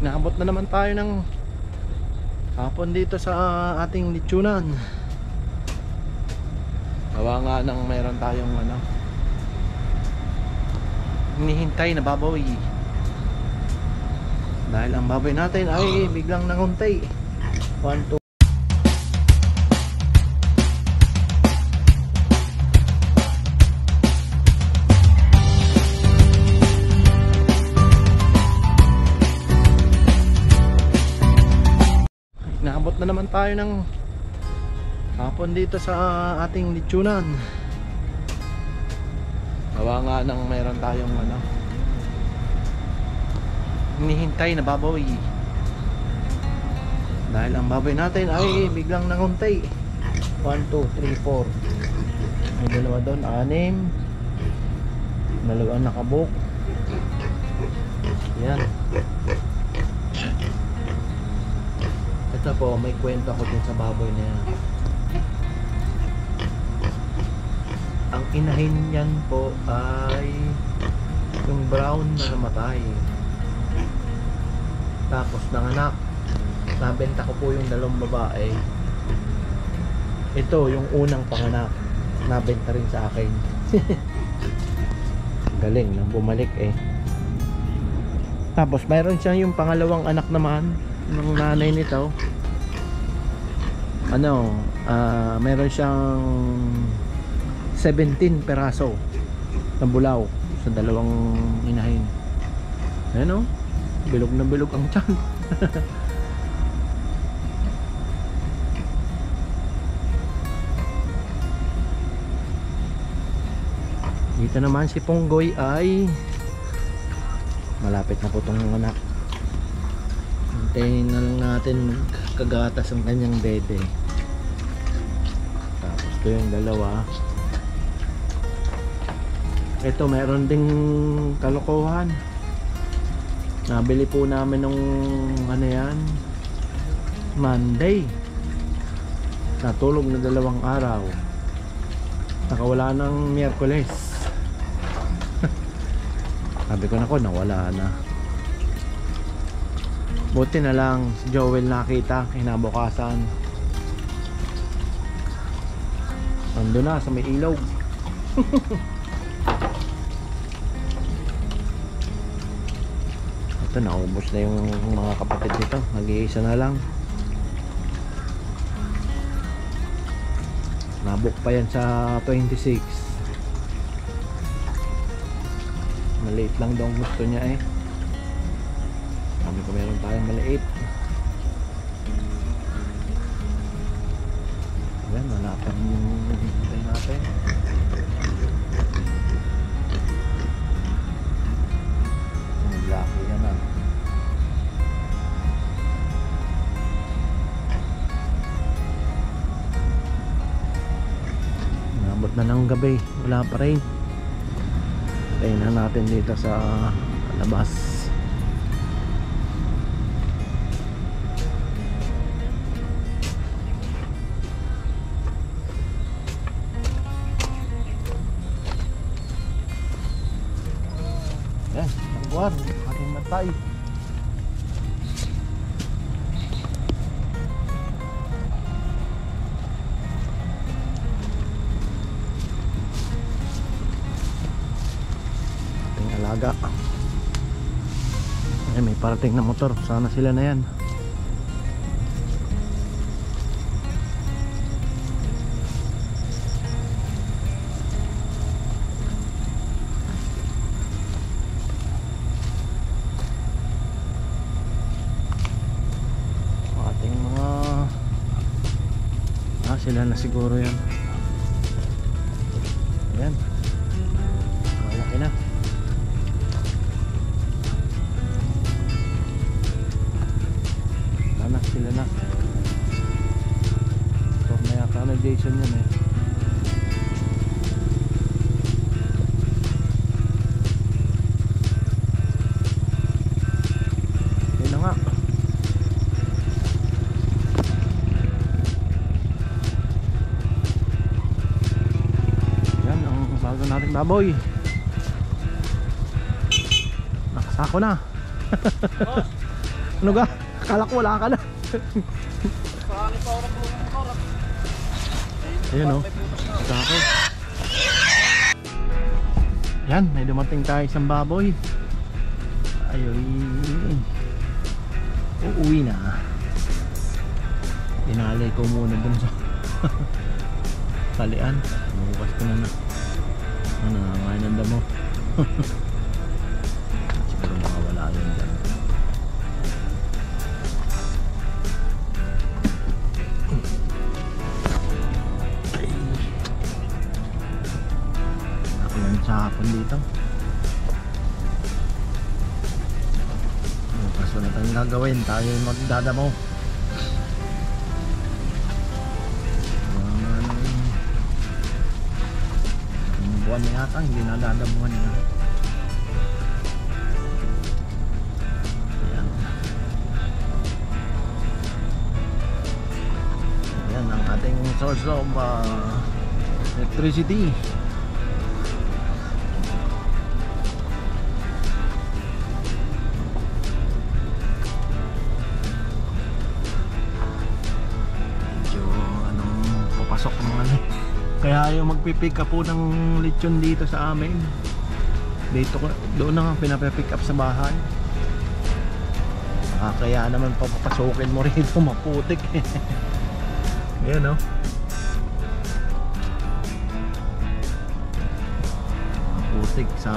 Naabot na naman tayo ng hapon dito sa ating litsunan. Gawa nga nang mayroon tayong hinihintay na baboy. Dahil ang baboy natin ay biglang nanguntay. 1, 2. Naabot na naman tayo ng hapon dito sa ating litsunan. Gawa nga nang mayroon tayong hinihintay na baboy. Dahil ang baboy natin ay biglang nanguntay. 1, 2, 3, 4. May dalawa doon, 6. Dalawa nakabuk. Yan. Ito po, may kwento ako dun sa baboy na yan. Ang inahin niyan po ay yung brown na namatay. Tapos nanganak. Nabenta ko po yung dalawang babae. Ito yung unang panganak. Nabenta rin sa akin. Galing nang bumalik eh. Tapos mayroon siya yung pangalawang anak naman ng nanay nito. Mayroon siyang 17 peraso na bulaw sa dalawang inahin. Ayan o, bilog na bilog ang tiyan. Dito naman si Punggoy ay malapit na po itong anak. Hintayin na lang natin kagatas ang kanyang dede. Tapos ito yung dalawa. Ito meron ding kalokohan. Nabili po namin nung Monday. Natulog na 2 araw. Nakawala ng Miyerkules. Sabi ko nako, nawala na. Buti na lang si Joel nakita kinabukasan. Nandun na sa may ilog. Ito, naubos na yung mga kapatid dito. Nag-iisa na lang. Nabuk pa yan sa 26. Maliit lang daw gusto niya eh. Sabi ko meron tayong maliit. Ayan, wala pa yung hintay natin. Laki yan ah. Nabot na ng gabi, wala pa rin. Tayo na natin dito sa labas. Yan, tangguan, ating matay. Alaga. Ay, may parating na motor. Sana sila na yan. Ating mga sila na siguro yan. Ayan, malaki na. Sila na. So may yata na Jason yun eh. Yun na nga. Yan ang bago nating baboy. Nakasako na. Ano ga? Akala ko wala ka na. Ayun o. Ako. Yan, may dumating tayo isang baboy. Ayoy. Uuwi na. Inalay ko muna dun sa talian. Bukas ko na. Ano, nangangain ng damo. Siguro makawala yun dyan. Ako lang sa hapon dito. Bukas wala tayong gagawin. Tayo magdadamo. Buwan na yata, hindi na dadamuhan na. Ayan. Ayan ang ating source of electricity. Medyo anong papasok mga kaya yung magpipick up po ng lechon dito sa amin dito, doon na nga pinapipick up sa bahay. Kaya naman papapasukin mo rito maputik. Yan o, maputik sa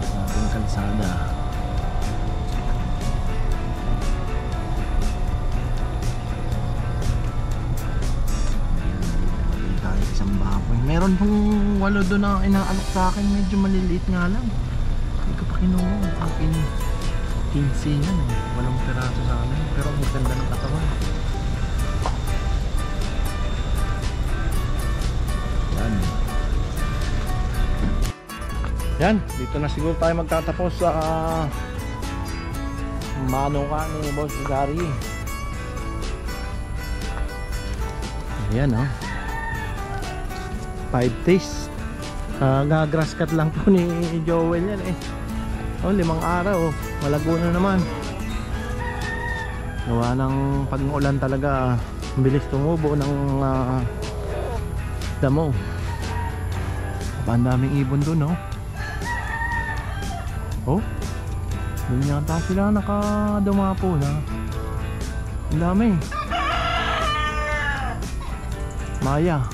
ating kalsada. Meron pong 8 doon na inaalok sa akin, medyo maliliit nga lang. Hindi ko pa kinuha. Ang 15 yan eh. 8 piraso sa amin. Pero ang ganda ng katawan. Yan. Yan, dito na siguro tayo magtatapos sa Manuka ni Boss Gary. Ayan o. 5 days. Gagrass cut lang po ni Joel yan eh. 5 araw. Malago na naman. Gawa ng pag-ulan talaga, bilis tumubo ng damo. Ang daming ibon doon, no? Oh, doon yata sila nakadumapo na. Ang dami. Maya.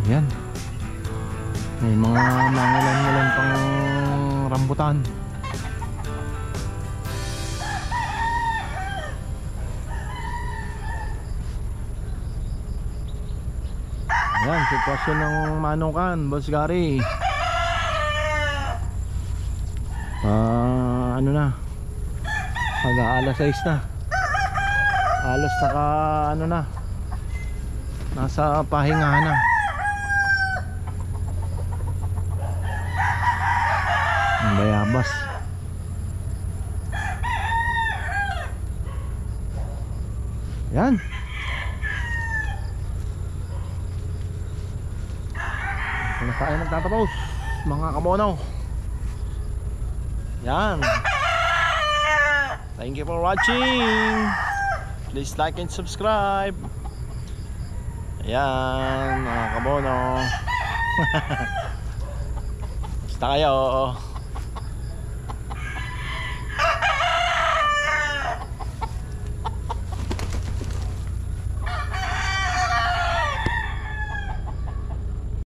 Yan. May mga mangulan-ngulan pang rambutan. Yan, sitwasyon ng Manukan, Boss Gary. Ano na, mag-aalas 6 na. Halos saka ano na, nasa pahingahan na. Ang bayabas. Yan. Ito na tayo magtatapos, mga kamono. Yan. Thank you for watching. Please like and subscribe. Ayan, mga kamono. Basta kayo.